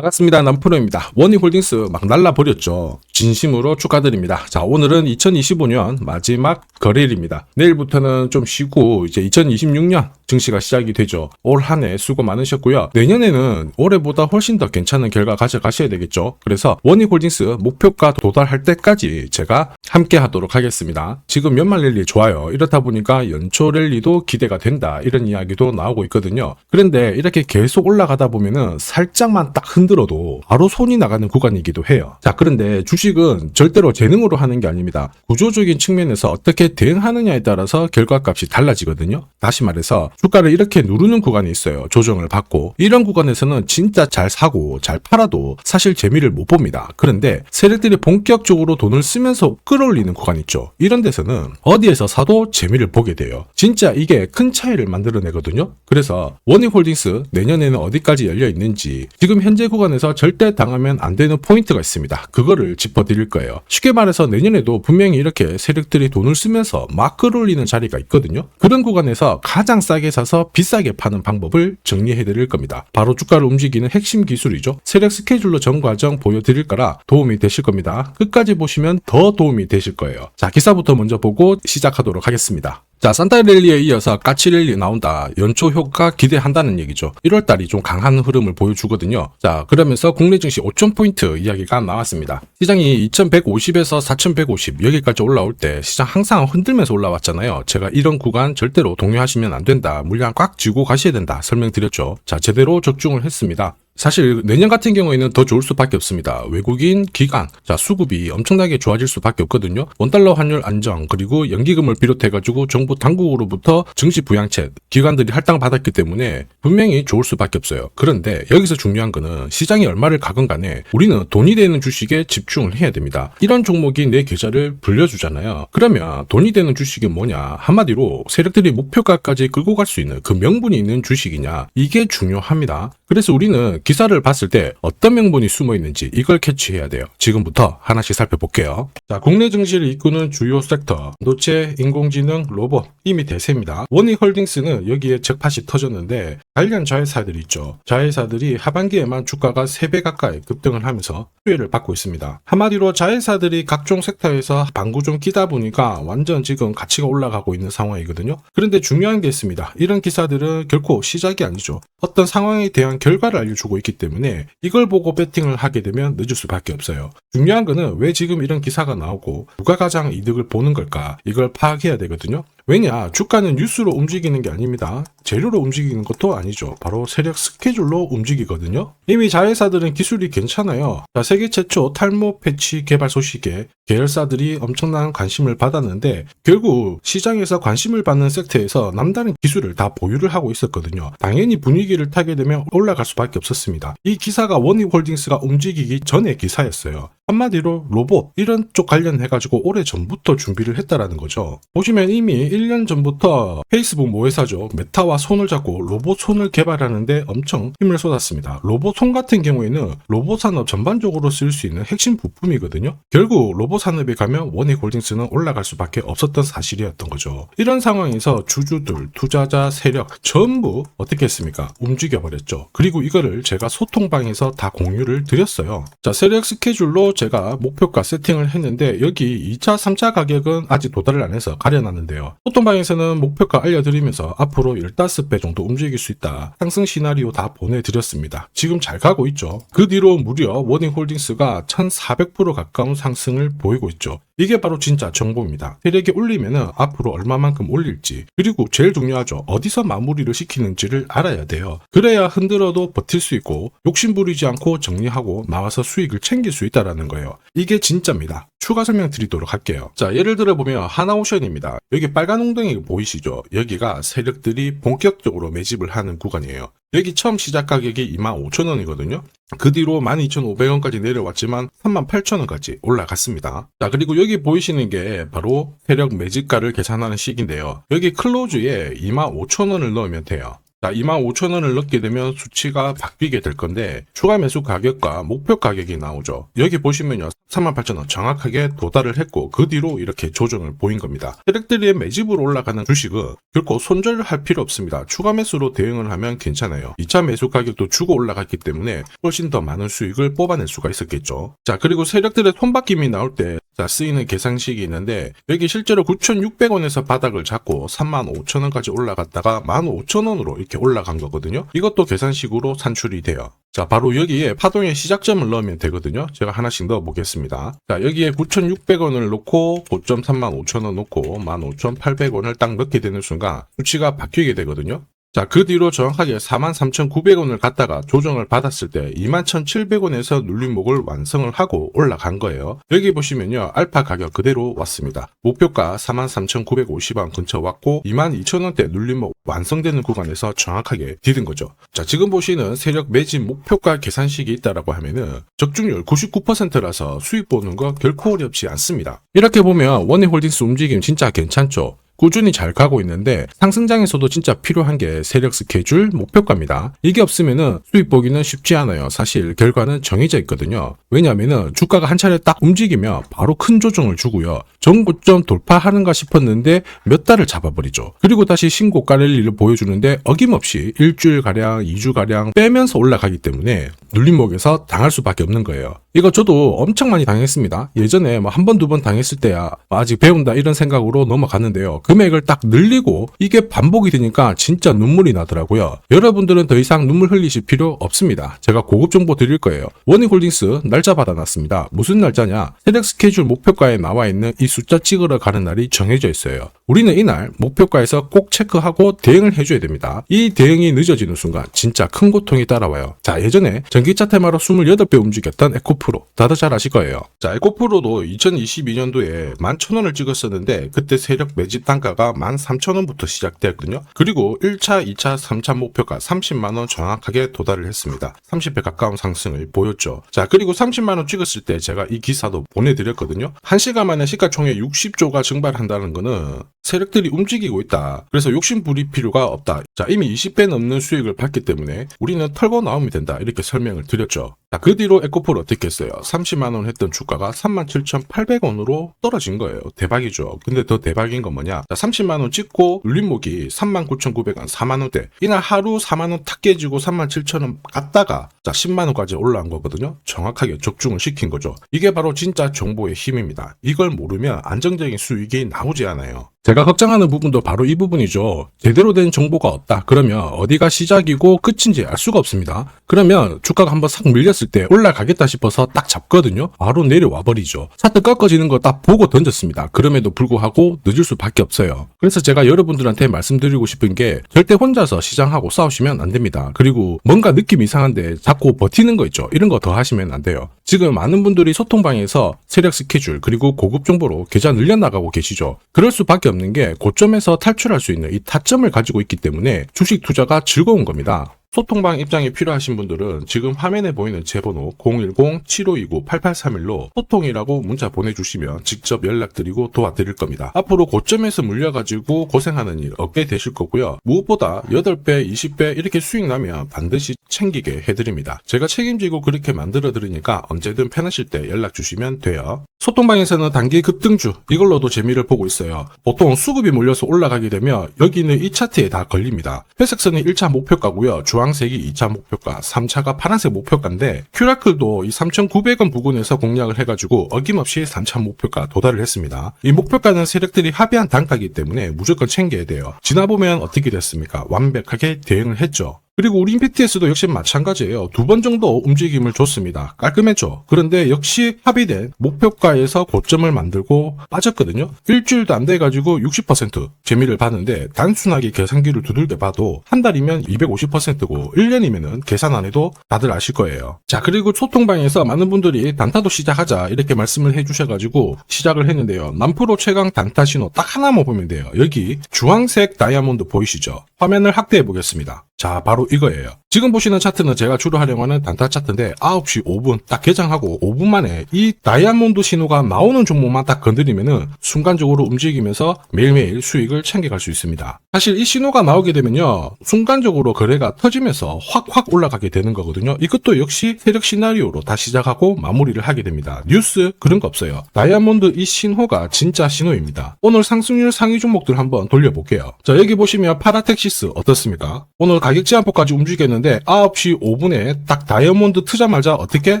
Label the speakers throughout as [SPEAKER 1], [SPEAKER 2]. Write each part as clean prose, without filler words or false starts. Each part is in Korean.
[SPEAKER 1] 반갑습니다. 남프로입니다. 원익홀딩스 막 날라버렸죠. 진심으로 축하드립니다. 자, 오늘은 2025년 마지막 거래일입니다. 내일부터는 좀 쉬고 이제 2026년 증시가 시작이 되죠. 올 한 해 수고 많으셨고요. 내년에는 올해보다 훨씬 더 괜찮은 결과 가져가셔야 되겠죠. 그래서 원익홀딩스 목표가 도달할 때까지 제가 함께 하도록 하겠습니다. 지금 연말 랠리 좋아요. 이렇다 보니까 연초 랠리도 기대가 된다. 이런 이야기도 나오고 있거든요. 그런데 이렇게 계속 올라가다 보면은 살짝만 딱 흔들어도 바로 손이 나가는 구간이기도 해요. 자, 그런데 주식은 절대로 재능으로 하는 게 아닙니다. 구조적인 측면에서 어떻게 대응하느냐에 따라서 결과값이 달라지거든요. 다시 말해서 주가를 이렇게 누르는 구간이 있어요. 조정을 받고 이런 구간에서는 진짜 잘 사고 잘 팔아도 사실 재미를 못 봅니다. 그런데 세력들이 본격적으로 돈을 쓰면서 끌어올리는 구간 있죠. 이런 데서는 어디에서 사도 재미를 보게 돼요. 진짜 이게 큰 차이를 만들어내거든요. 그래서 원익홀딩스 내년에는 어디까지 열려 있는지 지금 현재 구간에서 절대 당하면 안 되는 포인트가 있습니다. 그거를 짚어드릴 거예요. 쉽게 말해서 내년에도 분명히 이렇게 세력들이 돈을 쓰면서 막 끌어올리는 자리가 있거든요. 그런 구간에서 가장 싸게 사서 비싸게 파는 방법을 정리해드릴 겁니다. 바로 주가를 움직이는 핵심 기술이죠. 세력 스케줄로 전 과정 보여드릴 거라 도움이 되실 겁니다. 끝까지 보시면 더 도움이 되실 거예요. 자, 기사부터 먼저 보고 시작하도록 하겠습니다. 자, 산타랠리에 이어서 까치랠리 나온다. 연초 효과 기대한다는 얘기죠. 1월달이 좀 강한 흐름을 보여주거든요. 자, 그러면서 국내 증시 5,000포인트 이야기가 나왔습니다. 시장이 2150에서 4150 여기까지 올라올 때 시장 항상 흔들면서 올라왔잖아요. 제가 이런 구간 절대로 동요하시면 안 된다. 물량 꽉 쥐고 가셔야 된다. 설명드렸죠. 자, 제대로 적중을 했습니다. 사실 내년 같은 경우에는 더 좋을 수밖에 없습니다. 외국인 기관, 자, 수급이 엄청나게 좋아질 수밖에 없거든요. 원달러 환율 안정, 그리고 연기금을 비롯해가지고 정부 당국으로부터 증시 부양책, 기관들이 할당받았기 때문에 분명히 좋을 수밖에 없어요. 그런데 여기서 중요한 거는 시장이 얼마를 가건 간에 우리는 돈이 되는 주식에 집중을 해야 됩니다. 이런 종목이 내 계좌를 불려주잖아요. 그러면 돈이 되는 주식이 뭐냐? 한마디로 세력들이 목표가까지 끌고 갈 수 있는 그 명분이 있는 주식이냐? 이게 중요합니다. 그래서 우리는 기사를 봤을 때 어떤 명분이 숨어 있는지 이걸 캐치해야 돼요. 지금부터 하나씩 살펴볼게요. 자, 국내 증시를 이끄는 주요 섹터, 반도체, 인공지능, 로봇, 이미 대세입니다. 원익홀딩스는 여기에 적팟이 터졌는데 관련 자회사들이 있죠. 자회사들이 하반기에만 주가가 3배 가까이 급등을 하면서 수혜를 받고 있습니다. 한마디로 자회사들이 각종 섹터에서 방구 좀 끼다 보니까 완전 지금 가치가 올라가고 있는 상황이거든요. 그런데 중요한 게 있습니다. 이런 기사들은 결코 시작이 아니죠. 어떤 상황에 대한 결과를 알려주고 있기 때문에 이걸 보고 배팅을 하게 되면 늦을 수밖에 없어요. 중요한 거는 왜 지금 이런 기사가 나오고 누가 가장 이득을 보는 걸까? 이걸 파악해야 되거든요. 왜냐? 주가는 뉴스로 움직이는 게 아닙니다. 재료로 움직이는 것도 아니죠. 바로 세력 스케줄로 움직이거든요. 이미 자회사들은 기술이 괜찮아요. 자, 세계 최초 탈모 패치 개발 소식에 계열사들이 엄청난 관심을 받았는데 결국 시장에서 관심을 받는 섹터에서 남다른 기술을 다 보유를 하고 있었거든요. 당연히 분위기를 타게 되면 올라갈 수밖에 없었습니다. 이 기사가 원익홀딩스가 움직이기 전의 기사였어요. 한마디로 로봇 이런 쪽 관련해가지고 오래 전부터 준비를 했다라는 거죠. 보시면 이미 1년 전부터 페이스북 모회사죠. 메타와 손을 잡고 로봇 손을 개발하는데 엄청 힘을 쏟았습니다. 로봇 손 같은 경우에는 로봇 산업 전반적으로 쓸 수 있는 핵심 부품이거든요. 결국 로봇 산업에 가면 원익홀딩스는 올라갈 수밖에 없었던 사실이었던 거죠. 이런 상황에서 주주들, 투자자, 세력 전부 어떻게 했습니까? 움직여버렸죠. 그리고 이거를 제가 소통방에서 다 공유를 드렸어요. 자, 세력 스케줄로 제가 목표가 세팅을 했는데 여기 2차, 3차 가격은 아직 도달을 안 해서 가려놨는데요. 소통방에서는 목표가 알려드리면서 앞으로 15배 정도 움직일 수 있다. 상승 시나리오 다 보내드렸습니다. 지금 잘 가고 있죠. 그 뒤로 무려 원익홀딩스가 1400% 가까운 상승을 보이고 있죠. 이게 바로 진짜 정보입니다. 세력이 올리면은 앞으로 얼마만큼 올릴지, 그리고 제일 중요하죠. 어디서 마무리를 시키는지를 알아야 돼요. 그래야 흔들어도 버틸 수 있고 욕심 부리지 않고 정리하고 나와서 수익을 챙길 수 있다라는 거예요. 이게 진짜입니다. 추가 설명 드리도록 할게요. 자, 예를 들어 보면 하나오션입니다. 여기 빨간 웅덩이 보이시죠? 여기가 세력들이 본격적으로 매집을 하는 구간이에요. 여기 처음 시작 가격이 25,000원이거든요. 그 뒤로 12,500원까지 내려왔지만 38,000원까지 올라갔습니다. 자, 그리고 여기 보이시는 게 바로 세력 매집가를 계산하는 식인데요. 여기 클로즈에 25,000원을 넣으면 돼요. 자, 25,000원을 넣게 되면 수치가 바뀌게 될 건데 추가 매수 가격과 목표 가격이 나오죠. 여기 보시면요. 38,000원 정확하게 도달을 했고 그 뒤로 이렇게 조정을 보인 겁니다. 세력들이 매집으로 올라가는 주식은 결코 손절할 필요 없습니다. 추가 매수로 대응을 하면 괜찮아요. 2차 매수 가격도 주고 올라갔기 때문에 훨씬 더 많은 수익을 뽑아낼 수가 있었겠죠. 자, 그리고 세력들의 손바뀜이 나올 때 쓰이는 계산식이 있는데 여기 실제로 9,600원에서 바닥을 잡고 35,000원까지 올라갔다가 15,000원으로 이렇게 올라간 거거든요. 이것도 계산식으로 산출이 돼요. 자, 바로 여기에 파동의 시작점을 넣으면 되거든요. 제가 하나씩 넣어 보겠습니다. 자, 여기에 9,600원을 놓고 고점 35,000원 놓고 15,800원을 딱 넣게 되는 순간 수치가 바뀌게 되거든요. 자, 그 뒤로 정확하게 43,900원을 갖다가 조정을 받았을 때 21,700원에서 눌림목을 완성을 하고 올라간 거예요. 여기 보시면요. 알파 가격 그대로 왔습니다. 목표가 43,950원 근처 왔고 22,000원대 눌림목 완성되는 구간에서 정확하게 디딘 거죠. 자, 지금 보시는 세력 매집 목표가 계산식이 있다라고 하면은 적중률 99%라서 수익 보는 거 결코 어렵지 않습니다. 이렇게 보면 원희홀딩스 움직임 진짜 괜찮죠. 꾸준히 잘 가고 있는데 상승장에서도 진짜 필요한 게 세력 스케줄 목표가입니다. 이게 없으면은 수익 보기는 쉽지 않아요. 사실 결과는 정해져 있거든요. 왜냐면은 주가가 한 차례 딱 움직이면 바로 큰 조정을 주고요. 전고점 돌파하는가 싶었는데 몇 달을 잡아버리죠. 그리고 다시 신고가 랠리를 보여주는데 어김없이 일주일가량 2주가량 빼면서 올라가기 때문에 눌림목에서 당할 수밖에 없는 거예요. 이거 저도 엄청 많이 당했습니다. 예전에 뭐 한 번, 두 번 당했을 때야 아직 배운다 이런 생각으로 넘어갔는데요. 금액을 딱 늘리고 이게 반복이 되니까 진짜 눈물이 나더라고요. 여러분들은 더 이상 눈물 흘리실 필요 없습니다. 제가 고급 정보 드릴 거예요. 원희홀딩스 날짜 받아놨습니다. 무슨 날짜냐? 세력 스케줄 목표가에 나와 있는 이 숫자 찍으러 가는 날이 정해져 있어요. 우리는 이날 목표가에서 꼭 체크하고 대응을 해줘야 됩니다. 이 대응이 늦어지는 순간 진짜 큰 고통이 따라와요. 자, 예전에 전기차 테마로 28배 움직였던 에코프로 다들 잘 아실 거예요. 자, 에코프로도 2022년도에 11,000원을 찍었었는데 그때 세력 매집 단가가 13,000원부터 시작되었거든요. 그리고 1차, 2차, 3차 목표가 30만원 정확하게 도달을 했습니다. 30배 가까운 상승을 보였죠. 자, 그리고 30만원 찍었을 때 제가 이 기사도 보내드렸거든요. 1시간 만에 시가총액 60조가 증발한다는 거는 세력들이 움직이고 있다. 그래서 욕심 부릴 필요가 없다. 자, 이미 20배 넘는 수익을 봤기 때문에 우리는 털고 나오면 된다. 이렇게 설명을 드렸죠. 자, 그 뒤로 에코프로 어떻게 했어요? 30만원 했던 주가가 37,800원으로 떨어진 거예요. 대박이죠. 근데 더 대박인 건 뭐냐? 자, 30만원 찍고 눌림목이 39,900원, 4만원대. 이날 하루 4만원 탁 깨지고 37,000원 갔다가 자, 10만원까지 올라온 거거든요. 정확하게 적중을 시킨 거죠. 이게 바로 진짜 정보의 힘입니다. 이걸 모르면 안정적인 수익이 나오지 않아요. 제가 걱정하는 부분도 바로 이 부분이죠. 제대로 된 정보가 없다. 그러면 어디가 시작이고 끝인지 알 수가 없습니다. 그러면 주가가 한번 싹 밀렸을 때 올라가겠다 싶어서 딱 잡거든요. 바로 내려와 버리죠. 차트 꺾어지는 거 딱 보고 던졌습니다. 그럼에도 불구하고 늦을 수밖에 없어요. 그래서 제가 여러분들한테 말씀드리고 싶은 게 절대 혼자서 시장하고 싸우시면 안 됩니다. 그리고 뭔가 느낌 이상한데 자꾸 버티는 거 있죠. 이런 거 더 하시면 안 돼요. 지금 많은 분들이 소통방에서 세력 스케줄 그리고 고급 정보로 계좌 늘려나가고 계시죠. 그럴 수밖에 없는 게 고점에서 탈출할 수 있는 이 타점을 가지고 있기 때문에 주식 투자가 즐거운 겁니다. 소통방 입장이 필요하신 분들은 지금 화면에 보이는 제 번호 010-7529-8831로 소통이라고 문자 보내주시면 직접 연락드리고 도와드릴 겁니다. 앞으로 고점에서 물려가지고 고생하는 일 없게 되실 거고요. 무엇보다 8배, 20배 이렇게 수익 나면 반드시 챙기게 해드립니다. 제가 책임지고 그렇게 만들어드리니까 언제든 편하실 때 연락 주시면 돼요. 소통방에서는 단기 급등주 이걸로도 재미를 보고 있어요. 보통 수급이 몰려서 올라가게 되면 여기는 이 차트에 다 걸립니다. 회색선이 1차 목표가고요. 주황색이 2차 목표가, 3차가 파란색 목표가인데 큐라클도 이 3,900원 부근에서 공략을 해가지고 어김없이 3차 목표가 도달을 했습니다. 이 목표가는 세력들이 합의한 단가이기 때문에 무조건 챙겨야 돼요. 지나보면 어떻게 됐습니까? 완벽하게 대응을 했죠. 그리고 우리 임팩트에서도 역시 마찬가지예요. 2번 정도 움직임을 줬습니다. 깔끔했죠. 그런데 역시 합의된 목표가에서 고점을 만들고 빠졌거든요. 일주일도 안 돼가지고 60% 재미를 봤는데 단순하게 계산기를 두들겨 봐도 한 달이면 250%고 1년이면은 계산 안 해도 다들 아실 거예요. 자, 그리고 소통방에서 많은 분들이 단타도 시작하자 이렇게 말씀을 해주셔가지고 시작을 했는데요. 남프로 최강 단타 신호 딱 하나만 보면 돼요. 여기 주황색 다이아몬드 보이시죠? 화면을 확대해 보겠습니다. 자, 바로 이거예요. 지금 보시는 차트는 제가 주로 활용하는 단타 차트인데 9시 5분 딱 개장하고 5분 만에 이 다이아몬드 신호가 나오는 종목만 딱 건드리면은 순간적으로 움직이면서 매일매일 수익을 챙겨갈 수 있습니다. 사실 이 신호가 나오게 되면요, 순간적으로 거래가 터지면서 확 올라가게 되는 거거든요. 이것도 역시 세력 시나리오로 다 시작하고 마무리를 하게 됩니다. 뉴스 그런 거 없어요. 다이아몬드 이 신호가 진짜 신호입니다. 오늘 상승률 상위 종목들 한번 돌려볼게요. 자, 여기 보시면 파라텍시스 어떻습니까? 오늘 가격 제한폭까지 움직였는데 9시 5분에 딱 다이아몬드 트자마자 어떻게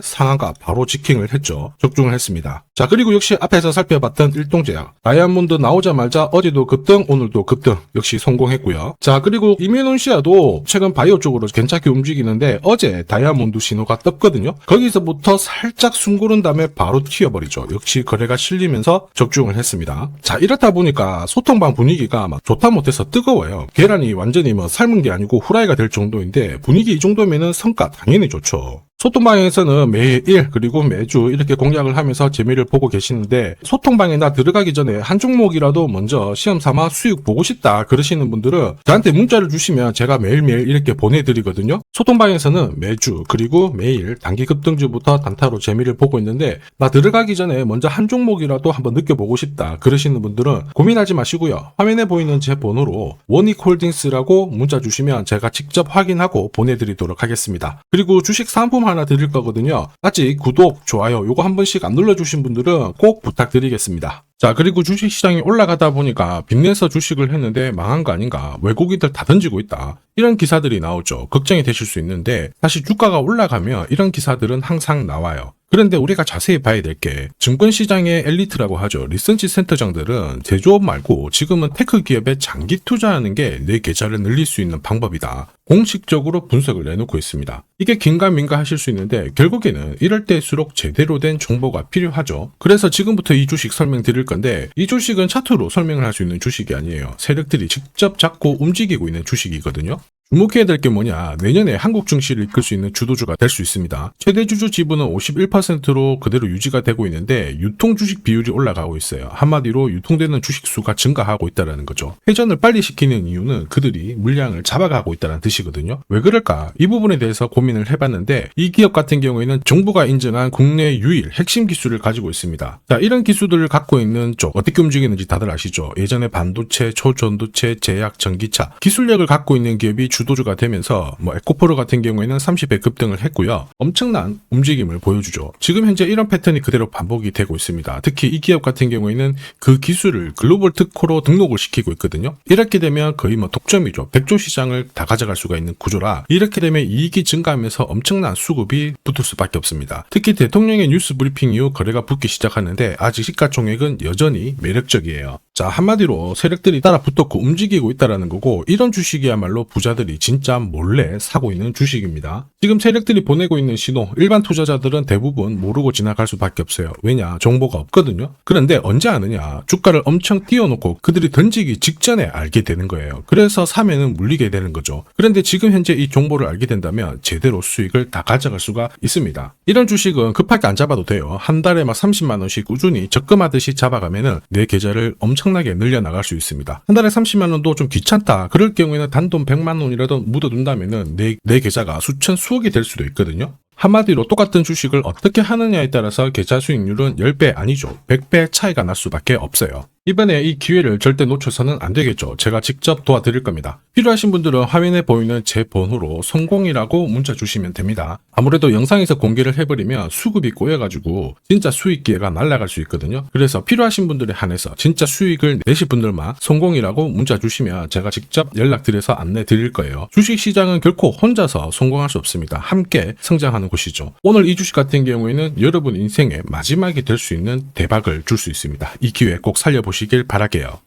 [SPEAKER 1] 상한가 바로 지킹을 했죠. 적중을 했습니다. 자, 그리고 역시 앞에서 살펴봤던 일동제약 다이아몬드 나오자마자 어제도 급등 오늘도 급등 역시 성공했고요. 자, 그리고 이뮤논시아도 최근 바이오 쪽으로 괜찮게 움직이는데 어제 다이아몬드 신호가 떴거든요. 거기서부터 살짝 숨고른 다음에 바로 튀어버리죠. 역시 거래가 실리면서 적중을 했습니다. 자, 이렇다 보니까 소통방 분위기가 막 좋다 못해서 뜨거워요. 계란이 완전히 뭐 삶은 게 아니고 후라이가 될 정도인데 분위기 이 정도면은 성과 당연히 좋죠. 소통방에서는 매일 그리고 매주 이렇게 공략을 하면서 재미를 보고 계시는데 소통방에 나 들어가기 전에 한 종목이라도 먼저 시험 삼아 수익 보고 싶다 그러시는 분들은 저한테 문자를 주시면 제가 매일매일 이렇게 보내드리거든요. 소통방에서는 매주 그리고 매일 단기 급등주부터 단타로 재미를 보고 있는데 나 들어가기 전에 먼저 한 종목이라도 한번 느껴보고 싶다 그러시는 분들은 고민하지 마시고요. 화면에 보이는 제 번호로 원익홀딩스라고 문자 주시면 제가 직접 확인하고 보내드리도록 하겠습니다. 그리고 주식 상품 하나 드릴 거거든요. 아직 구독, 좋아요 요거 한 번씩 안 눌러주신 분들은 꼭 부탁드리겠습니다. 자, 그리고 주식시장이 올라가다 보니까 빚내서 주식을 했는데 망한 거 아닌가, 외국인들 다 던지고 있다 이런 기사들이 나오죠. 걱정이 되실 수 있는데 사실 주가가 올라가면 이런 기사들은 항상 나와요. 그런데 우리가 자세히 봐야 될 게 증권시장의 엘리트라고 하죠. 리서치 센터장들은 제조업 말고 지금은 테크 기업에 장기 투자하는 게 내 계좌를 늘릴 수 있는 방법이다. 공식적으로 분석을 내놓고 있습니다. 이게 긴가민가 하실 수 있는데 결국에는 이럴 때일수록 제대로 된 정보가 필요하죠. 그래서 지금부터 이 주식 설명드릴 건데 이 주식은 차트로 설명을 할 수 있는 주식이 아니에요. 세력들이 직접 잡고 움직이고 있는 주식이거든요. 주목해야 될 게 뭐냐, 내년에 한국 증시를 이끌 수 있는 주도주가 될 수 있습니다. 최대 주주 지분은 51%로 그대로 유지가 되고 있는데 유통 주식 비율이 올라가고 있어요. 한마디로 유통되는 주식 수가 증가하고 있다는 거죠. 회전을 빨리 시키는 이유는 그들이 물량을 잡아가고 있다는 뜻이거든요. 왜 그럴까? 이 부분에 대해서 고민을 해봤는데 이 기업 같은 경우에는 정부가 인정한 국내 유일 핵심 기술을 가지고 있습니다. 자, 이런 기술들을 갖고 있는 쪽 어떻게 움직이는지 다들 아시죠? 예전에 반도체, 초전도체, 제약, 전기차 기술력을 갖고 있는 기업이 주도주가 되면서 에코프로 같은 경우에는 30배 급등을 했고요. 엄청난 움직임을 보여주죠. 지금 현재 이런 패턴이 그대로 반복이 되고 있습니다. 특히 이 기업 같은 경우에는 그 기술을 글로벌 특허로 등록을 시키고 있거든요. 이렇게 되면 거의 독점이죠. 100조 시장을 다 가져갈 수가 있는 구조라 이렇게 되면 이익이 증가하면서 엄청난 수급이 붙을 수밖에 없습니다. 특히 대통령의 뉴스 브리핑 이후 거래가 붙기 시작하는데 아직 시가총액은 여전히 매력적이에요. 자, 한마디로 세력들이 따라 붙었고 움직이고 있다는 거고 이런 주식이야말로 부자들이 진짜 몰래 사고 있는 주식입니다. 지금 세력들이 보내고 있는 신호 일반 투자자들은 대부분 모르고 지나갈 수밖에 없어요. 왜냐? 정보가 없거든요. 그런데 언제 아느냐? 주가를 엄청 띄워놓고 그들이 던지기 직전에 알게 되는 거예요. 그래서 사면은 물리게 되는 거죠. 그런데 지금 현재 이 정보를 알게 된다면 제대로 수익을 다 가져갈 수가 있습니다. 이런 주식은 급하게 안 잡아도 돼요. 한 달에 30만 원씩 꾸준히 적금하듯이 잡아가면은 내 계좌를 엄청나게 늘려나갈 수 있습니다. 한 달에 30만 원도 좀 귀찮다. 그럴 경우에는 단돈 100만 원이라도 묻어둔다면은 내 계좌가 수천 수억이 될 수도 있거든요. 한마디로 똑같은 주식을 어떻게 하느냐에 따라서 계좌 수익률은 10배 아니죠. 100배 차이가 날 수밖에 없어요. 이번에 이 기회를 절대 놓쳐서는 안 되겠죠. 제가 직접 도와드릴 겁니다. 필요하신 분들은 화면에 보이는 제 번호로 성공이라고 문자 주시면 됩니다. 아무래도 영상에서 공개를 해버리면 수급이 꼬여가지고 진짜 수익 기회가 날아갈 수 있거든요. 그래서 필요하신 분들에 한해서 진짜 수익을 내실 분들만 성공이라고 문자 주시면 제가 직접 연락드려서 안내 드릴 거예요. 주식시장은 결코 혼자서 성공할 수 없습니다. 함께 성장하는 곳이죠. 오늘 이 주식 같은 경우에는 여러분 인생의 마지막이 될 수 있는 대박을 줄 수 있습니다. 이 기회 꼭 살려보시길 바랄게요.